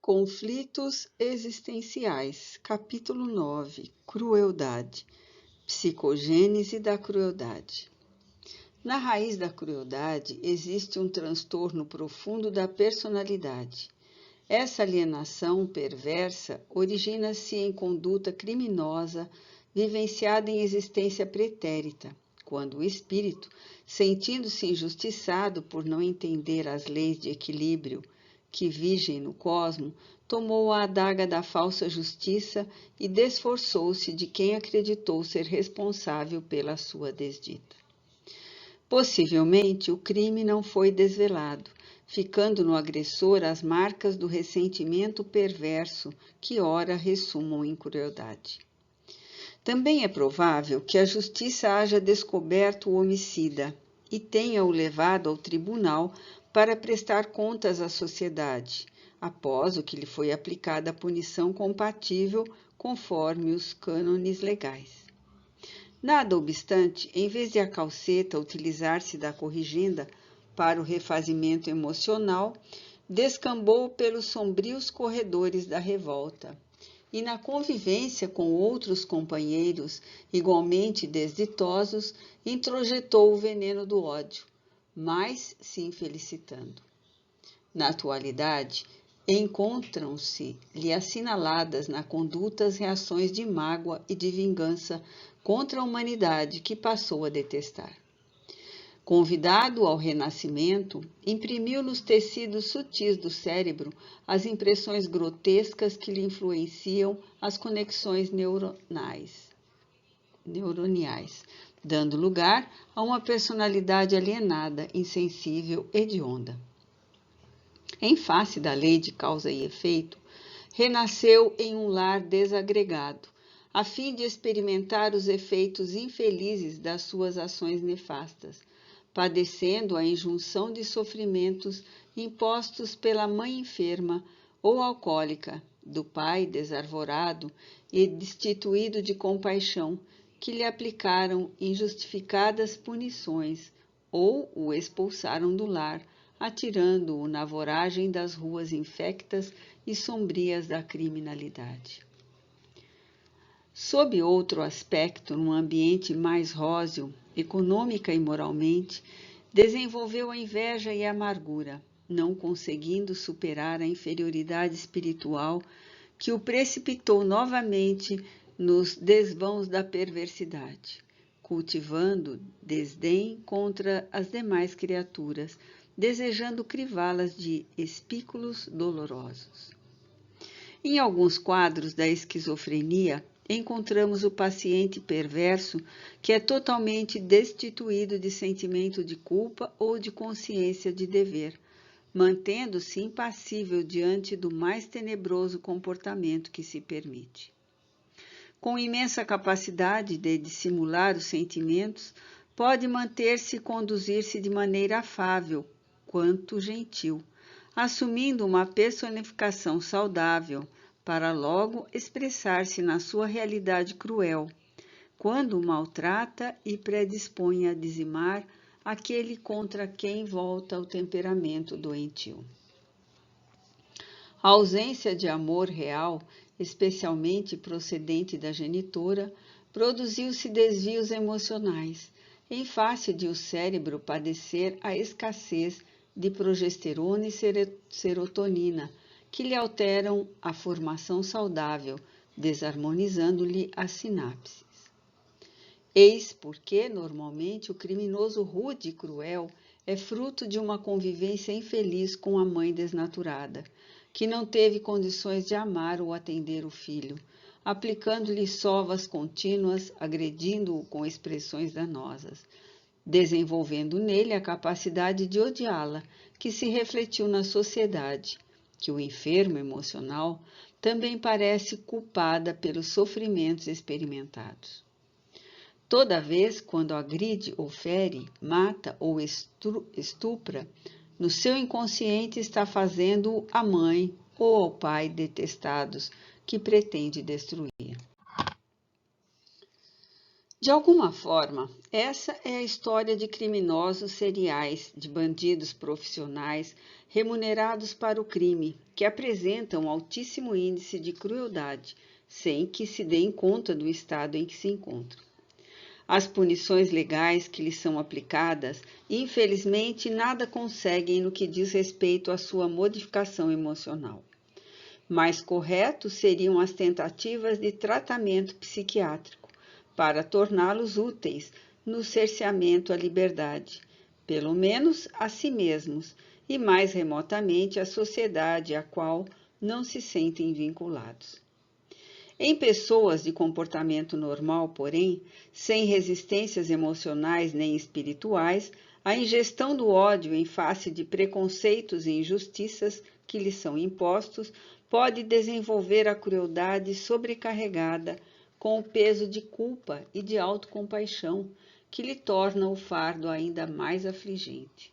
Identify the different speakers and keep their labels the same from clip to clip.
Speaker 1: Conflitos existenciais, capítulo 9, Crueldade, psicogênese da crueldade. Na raiz da crueldade existe um transtorno profundo da personalidade. Essa alienação perversa origina-se em conduta criminosa vivenciada em existência pretérita, quando o espírito, sentindo-se injustiçado por não entender as leis de equilíbrio que vigem no cosmo, tomou a adaga da falsa justiça e desforçou-se de quem acreditou ser responsável pela sua desdita. Possivelmente, o crime não foi desvelado, ficando no agressor as marcas do ressentimento perverso que ora ressumam em crueldade. Também é provável que a justiça haja descoberto o homicida e tenha-o levado ao tribunal para prestar contas à sociedade, após o que lhe foi aplicada a punição compatível conforme os cânones legais. Nada obstante, em vez de a calceta utilizar-se da corrigenda para o refazimento emocional, descambou pelos sombrios corredores da revolta e, na convivência com outros companheiros igualmente desditosos, introjetou o veneno do ódio, mas se infelicitando. Na atualidade, encontram-se-lhe assinaladas na conduta as reações de mágoa e de vingança contra a humanidade que passou a detestar. Convidado ao renascimento, imprimiu nos tecidos sutis do cérebro as impressões grotescas que lhe influenciam as conexões neuroniais, dando lugar a uma personalidade alienada, insensível, hedionda. Em face da lei de causa e efeito, renasceu em um lar desagregado, a fim de experimentar os efeitos infelizes das suas ações nefastas, padecendo a injunção de sofrimentos impostos pela mãe enferma ou alcoólica, do pai desarvorado e destituído de compaixão, que lhe aplicaram injustificadas punições ou o expulsaram do lar, atirando-o na voragem das ruas infectas e sombrias da criminalidade. Sob outro aspecto, num ambiente mais róseo, econômica e moralmente, desenvolveu a inveja e a amargura, não conseguindo superar a inferioridade espiritual que o precipitou novamente nos desvãos da perversidade, cultivando desdém contra as demais criaturas, desejando crivá-las de espículos dolorosos. Em alguns quadros da esquizofrenia, encontramos o paciente perverso que é totalmente destituído de sentimento de culpa ou de consciência de dever, mantendo-se impassível diante do mais tenebroso comportamento que se permite. Com imensa capacidade de dissimular os sentimentos, pode manter-se e conduzir-se de maneira afável, quanto gentil, assumindo uma personificação saudável, para logo expressar-se na sua realidade cruel, quando maltrata e predispõe a dizimar aquele contra quem volta o temperamento doentio. A ausência de amor real, especialmente procedente da genitora, produziu-se desvios emocionais, em face de o cérebro padecer a escassez de progesterona e serotonina, que lhe alteram a formação saudável, desarmonizando-lhe as sinapses. Eis porque, normalmente, o criminoso rude e cruel é fruto de uma convivência infeliz com a mãe desnaturada, que não teve condições de amar ou atender o filho, aplicando-lhe sovas contínuas, agredindo-o com expressões danosas, desenvolvendo nele a capacidade de odiá-la, que se refletiu na sociedade, que o enfermo emocional também parece culpada pelos sofrimentos experimentados. Toda vez quando agride ou fere, mata ou estupra, no seu inconsciente está fazendo a mãe ou ao pai detestados que pretende destruir. De alguma forma, essa é a história de criminosos seriais, de bandidos profissionais remunerados para o crime, que apresentam um altíssimo índice de crueldade, sem que se deem conta do estado em que se encontram. As punições legais que lhes são aplicadas, infelizmente, nada conseguem no que diz respeito à sua modificação emocional. Mais correto seriam as tentativas de tratamento psiquiátrico, para torná-los úteis no cerceamento à liberdade, pelo menos a si mesmos, e mais remotamente à sociedade à qual não se sentem vinculados. Em pessoas de comportamento normal, porém, sem resistências emocionais nem espirituais, a ingestão do ódio em face de preconceitos e injustiças que lhes são impostos pode desenvolver a crueldade sobrecarregada com o peso de culpa e de autocompaixão que lhe torna o fardo ainda mais afligente.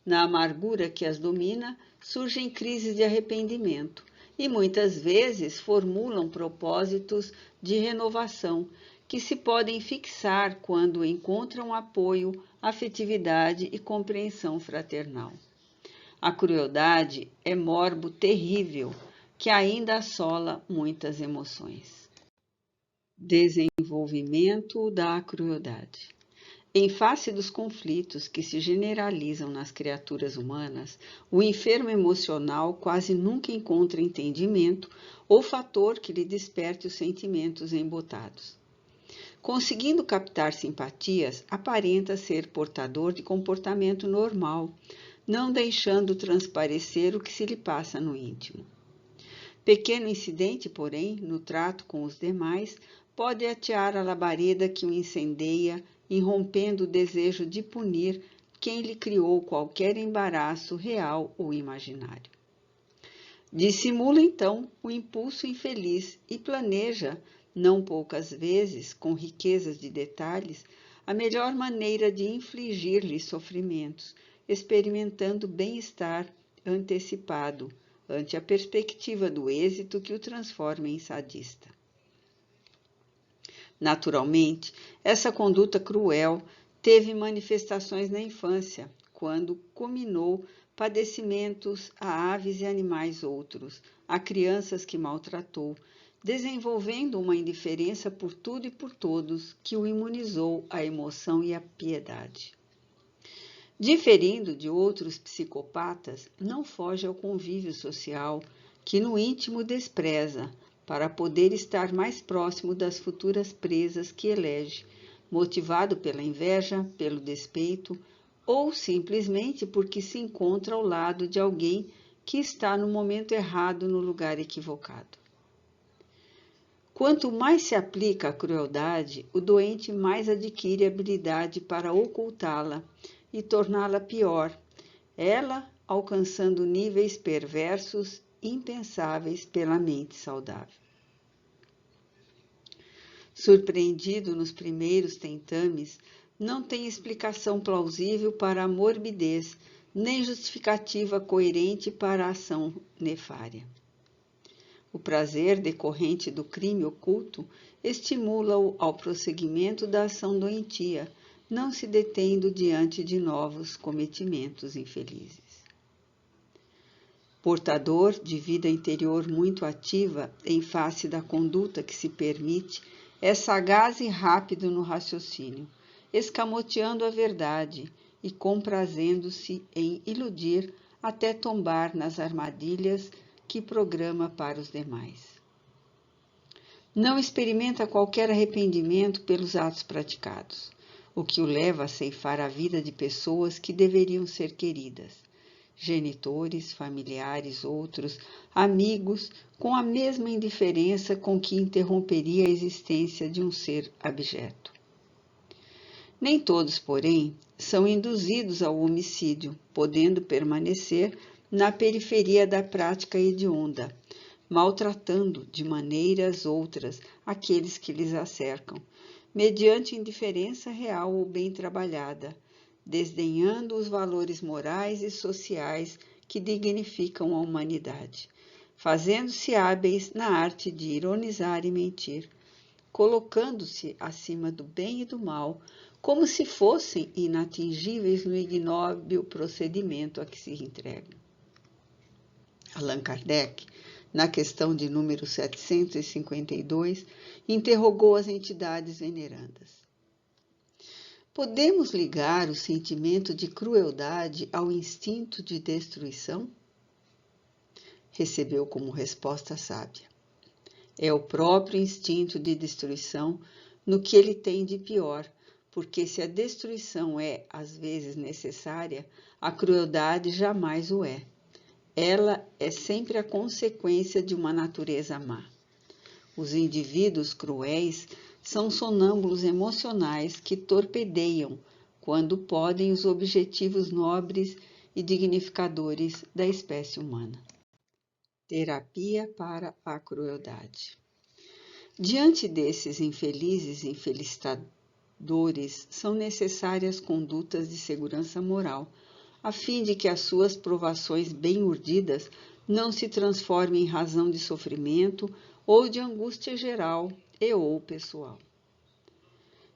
Speaker 1: Na amargura que as domina, surgem crises de arrependimento, e muitas vezes formulam propósitos de renovação que se podem fixar quando encontram apoio, afetividade e compreensão fraternal. A crueldade é morbo terrível que ainda assola muitas emoções. Desenvolvimento da crueldade. Em face dos conflitos que se generalizam nas criaturas humanas, o enfermo emocional quase nunca encontra entendimento ou fator que lhe desperte os sentimentos embotados. Conseguindo captar simpatias, aparenta ser portador de comportamento normal, não deixando transparecer o que se lhe passa no íntimo. Pequeno incidente, porém, no trato com os demais, pode atear a labareda que o incendeia, irrompendo o desejo de punir quem lhe criou qualquer embaraço real ou imaginário. Dissimula, então, o impulso infeliz e planeja, não poucas vezes, com riquezas de detalhes, a melhor maneira de infligir-lhe sofrimentos, experimentando bem-estar antecipado, ante a perspectiva do êxito que o transforma em sadista. Naturalmente, essa conduta cruel teve manifestações na infância, quando culminou padecimentos a aves e animais outros, a crianças que maltratou, desenvolvendo uma indiferença por tudo e por todos que o imunizou à emoção e à piedade. Diferindo de outros psicopatas, não foge ao convívio social, que no íntimo despreza, para poder estar mais próximo das futuras presas que elege, motivado pela inveja, pelo despeito, ou simplesmente porque se encontra ao lado de alguém que está no momento errado no lugar equivocado. Quanto mais se aplica a crueldade, o doente mais adquire habilidade para ocultá-la e torná-la pior, ela alcançando níveis perversos impensáveis pela mente saudável. Surpreendido nos primeiros tentames, não tem explicação plausível para a morbidez, nem justificativa coerente para a ação nefária. O prazer decorrente do crime oculto estimula-o ao prosseguimento da ação doentia, não se detendo diante de novos cometimentos infelizes. Portador de vida interior muito ativa em face da conduta que se permite, é sagaz e rápido no raciocínio, escamoteando a verdade e comprazendo-se em iludir até tombar nas armadilhas que programa para os demais. Não experimenta qualquer arrependimento pelos atos praticados, o que o leva a ceifar a vida de pessoas que deveriam ser queridas, genitores, familiares, outros, amigos, com a mesma indiferença com que interromperia a existência de um ser abjeto. Nem todos, porém, são induzidos ao homicídio, podendo permanecer na periferia da prática hedionda, maltratando de maneiras outras aqueles que lhes acercam, mediante indiferença real ou bem trabalhada, desdenhando os valores morais e sociais que dignificam a humanidade, fazendo-se hábeis na arte de ironizar e mentir, colocando-se acima do bem e do mal, como se fossem inatingíveis no ignóbil procedimento a que se entregam. Allan Kardec, na questão de número 752, interrogou as entidades venerandas. Podemos ligar o sentimento de crueldade ao instinto de destruição? Recebeu como resposta sábia. É o próprio instinto de destruição no que ele tem de pior, porque se a destruição é, às vezes, necessária, a crueldade jamais o é. Ela é sempre a consequência de uma natureza má. Os indivíduos cruéis são sonâmbulos emocionais que torpedeiam, quando podem, os objetivos nobres e dignificadores da espécie humana. Terapia para a crueldade. Diante desses infelizes e infelicitadores, são necessárias condutas de segurança moral, a fim de que as suas provações bem urdidas não se transformem em razão de sofrimento ou de angústia geral e ou pessoal.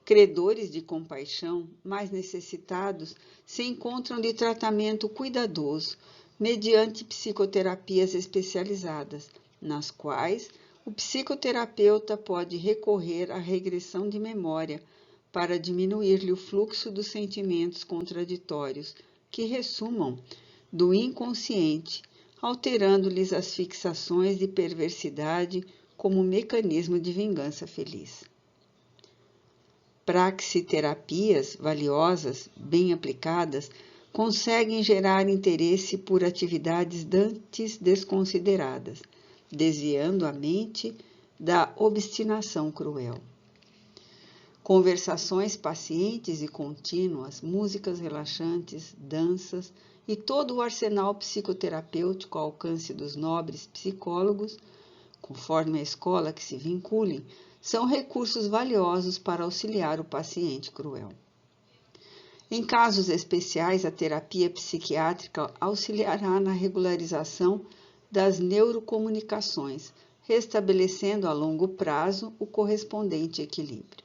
Speaker 1: Credores de compaixão, mais necessitados, se encontram de tratamento cuidadoso, mediante psicoterapias especializadas, nas quais o psicoterapeuta pode recorrer à regressão de memória para diminuir-lhe o fluxo dos sentimentos contraditórios que ressumam do inconsciente, alterando-lhes as fixações de perversidade como mecanismo de vingança feliz. Praxiterapias valiosas, bem aplicadas, conseguem gerar interesse por atividades dantes desconsideradas, desviando a mente da obstinação cruel. Conversações pacientes e contínuas, músicas relaxantes, danças e todo o arsenal psicoterapêutico ao alcance dos nobres psicólogos, conforme a escola que se vinculem, são recursos valiosos para auxiliar o paciente cruel. Em casos especiais, a terapia psiquiátrica auxiliará na regularização das neurocomunicações, restabelecendo a longo prazo o correspondente equilíbrio.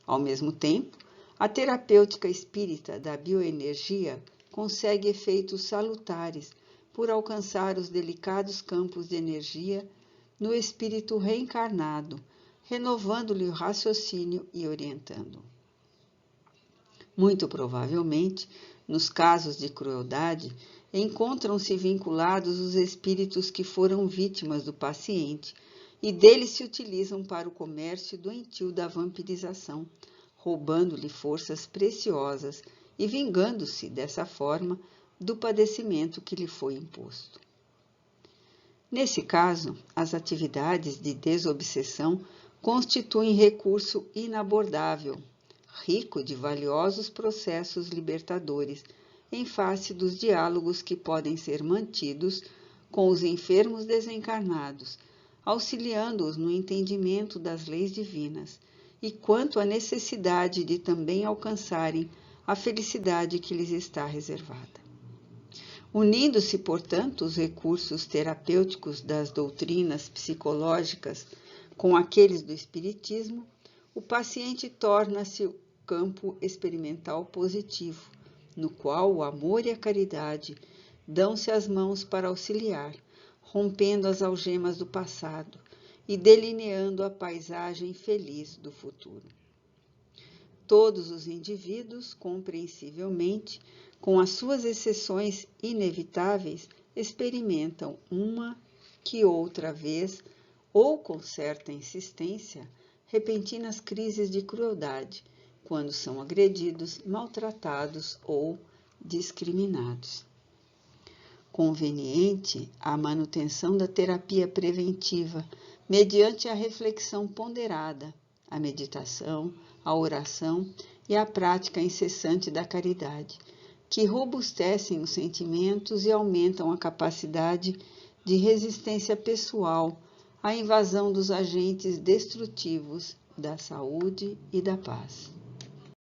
Speaker 1: Ao mesmo tempo, a terapêutica espírita da bioenergia consegue efeitos salutares por alcançar os delicados campos de energia no espírito reencarnado, renovando-lhe o raciocínio e orientando-o. Muito provavelmente, nos casos de crueldade, encontram-se vinculados os espíritos que foram vítimas do paciente e deles se utilizam para o comércio doentio da vampirização, roubando-lhe forças preciosas e vingando-se, dessa forma, do padecimento que lhe foi imposto. Nesse caso, as atividades de desobsessão constituem recurso inabordável, rico de valiosos processos libertadores, em face dos diálogos que podem ser mantidos com os enfermos desencarnados, auxiliando-os no entendimento das leis divinas, e quanto à necessidade de também alcançarem a felicidade que lhes está reservada. Unindo-se, portanto, os recursos terapêuticos das doutrinas psicológicas com aqueles do espiritismo, o paciente torna-se o campo experimental positivo, no qual o amor e a caridade dão-se as mãos para auxiliar, rompendo as algemas do passado e delineando a paisagem feliz do futuro. Todos os indivíduos, compreensivelmente, com as suas exceções inevitáveis, experimentam uma que outra vez, ou com certa insistência, repentinas crises de crueldade, quando são agredidos, maltratados ou discriminados. Conveniente a manutenção da terapia preventiva, mediante a reflexão ponderada, a meditação, a oração e a prática incessante da caridade, que robustecem os sentimentos e aumentam a capacidade de resistência pessoal à invasão dos agentes destrutivos da saúde e da paz.